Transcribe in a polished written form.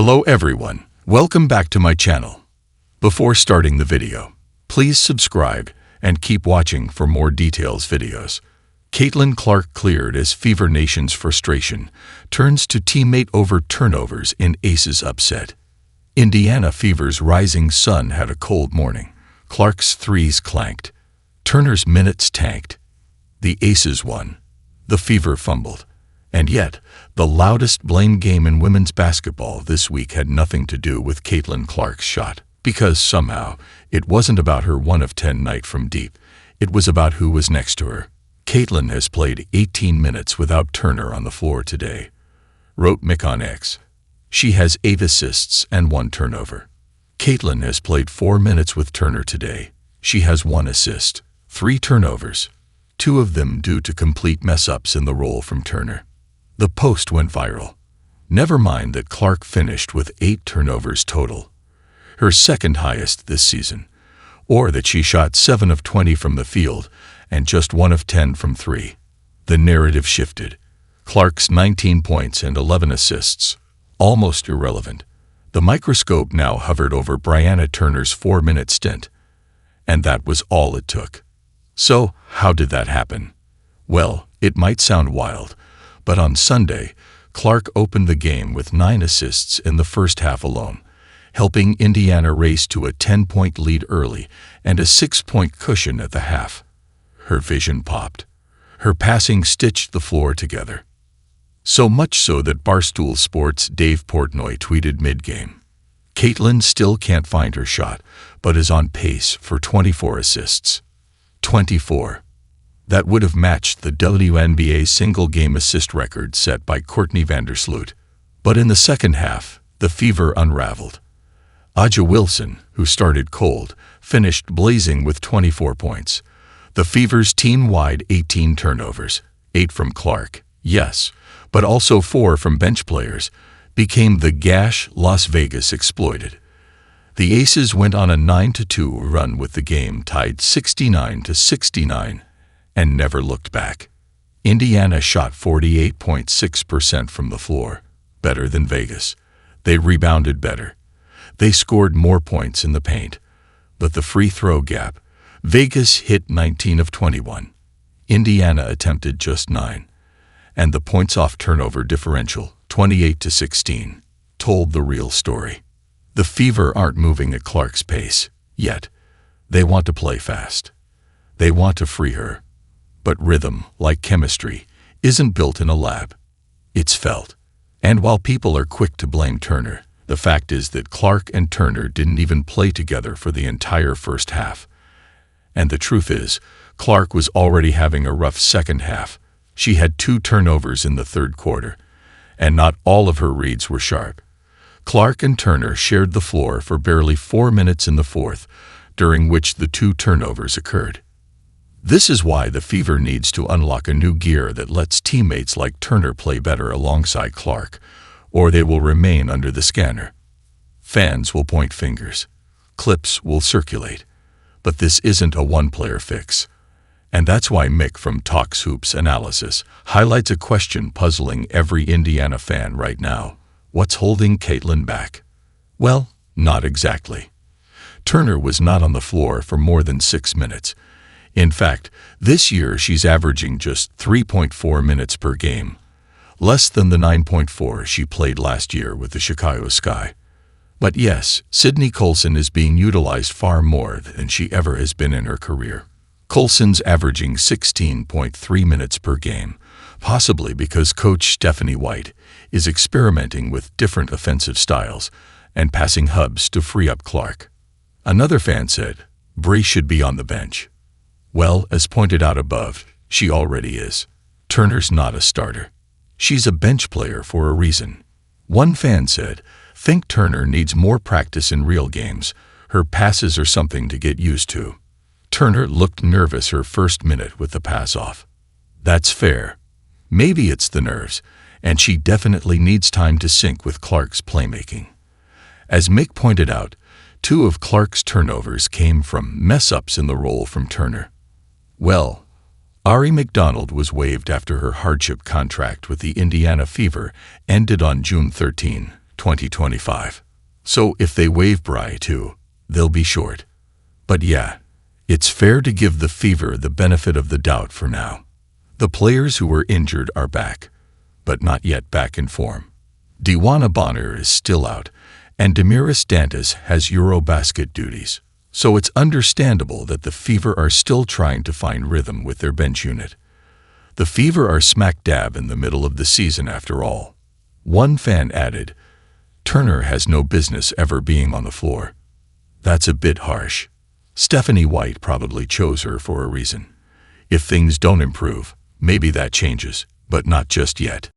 Hello everyone, welcome back to my channel. Before starting the video, please subscribe and keep watching for more details videos. Caitlin Clark cleared as Fever Nation's frustration turns to teammate over turnovers in Aces upset. Indiana Fever's rising sun had a cold morning. Clark's threes clanked. Turner's minutes tanked. The Aces won. The Fever fumbled. And yet, the loudest blame game in women's basketball this week had nothing to do with Caitlin Clark's shot, because somehow it wasn't about her 1 of 10 night from deep. It was about who was next to her. Caitlin has played 18 minutes without Turner on the floor today, wrote Mick on X. She has 8 assists and 1 turnover. Caitlin has played 4 minutes with Turner today. She has 1 assist, 3 turnovers, 2 of them due to complete mess-ups in the roll from Turner. The post went viral. Never mind that Clark finished with 8 turnovers total, her second highest this season, or that she shot 7 of 20 from the field and just 1 of 10 from 3. The narrative shifted. Clark's 19 points and 11 assists, almost irrelevant. The microscope now hovered over Brianna Turner's 4-minute stint, and that was all it took. So, how did that happen? Well, it might sound wild, but on Sunday, Clark opened the game with 9 assists in the first half alone, helping Indiana race to a 10-point lead early and a 6-point cushion at the half. Her vision popped. Her passing stitched the floor together. So much so that Barstool Sports' Dave Portnoy tweeted mid-game, "Caitlin still can't find her shot, but is on pace for 24 assists." 24. That would have matched the WNBA single-game assist record set by Courtney Vandersloot. But in the second half, the Fever unraveled. Aja Wilson, who started cold, finished blazing with 24 points. The Fever's team-wide 18 turnovers, 8 from Clark, yes, but also 4 from bench players, became the gash Las Vegas exploited. The Aces went on a 9-2 run with the game tied 69-69 and never looked back. Indiana shot 48.6% from the floor, better than Vegas. They rebounded better. They scored more points in the paint. But the free throw gap, Vegas hit 19 of 21. Indiana attempted just 9. And the points off turnover differential, 28-16, told the real story. The Fever aren't moving at Clark's pace, yet. They want to play fast. They want to free her. But rhythm, like chemistry, isn't built in a lab. It's felt. And while people are quick to blame Turner, the fact is that Clark and Turner didn't even play together for the entire first half. And the truth is, Clark was already having a rough second half. She had 2 turnovers in the third quarter, and not all of her reads were sharp. Clark and Turner shared the floor for barely 4 minutes in the fourth, during which the 2 turnovers occurred. This is why the Fever needs to unlock a new gear that lets teammates like Turner play better alongside Clark, or they will remain under the scanner. Fans will point fingers. Clips will circulate. But this isn't a one-player fix. And that's why Mick from Talks Hoops Analysis highlights a question puzzling every Indiana fan right now. What's holding Caitlin back? Well, not exactly. Turner was not on the floor for more than 6 minutes. In fact, this year she's averaging just 3.4 minutes per game, less than the 9.4 she played last year with the Chicago Sky. But yes, Sydney Colson is being utilized far more than she ever has been in her career. Colson's averaging 16.3 minutes per game, possibly because coach Stephanie White is experimenting with different offensive styles and passing hubs to free up Clark. Another fan said, "Bree should be on the bench." Well, as pointed out above, she already is. Turner's not a starter. She's a bench player for a reason. One fan said, "Think Turner needs more practice in real games. Her passes are something to get used to." Turner looked nervous her first minute with the pass off. That's fair. Maybe it's the nerves, and she definitely needs time to sync with Clark's playmaking. As Mick pointed out, 2 of Clark's turnovers came from mess-ups in the roll from Turner. Well, Ari McDonald was waived after her hardship contract with the Indiana Fever ended on June 13, 2025. So if they waive Bry too, they'll be short. But yeah, it's fair to give the Fever the benefit of the doubt for now. The players who were injured are back, but not yet back in form. Dewana Bonner is still out, and Demiris Dantas has Eurobasket duties. So it's understandable that the Fever are still trying to find rhythm with their bench unit. The Fever are smack dab in the middle of the season after all. One fan added, "Turner has no business ever being on the floor." That's a bit harsh. Stephanie White probably chose her for a reason. If things don't improve, maybe that changes, but not just yet.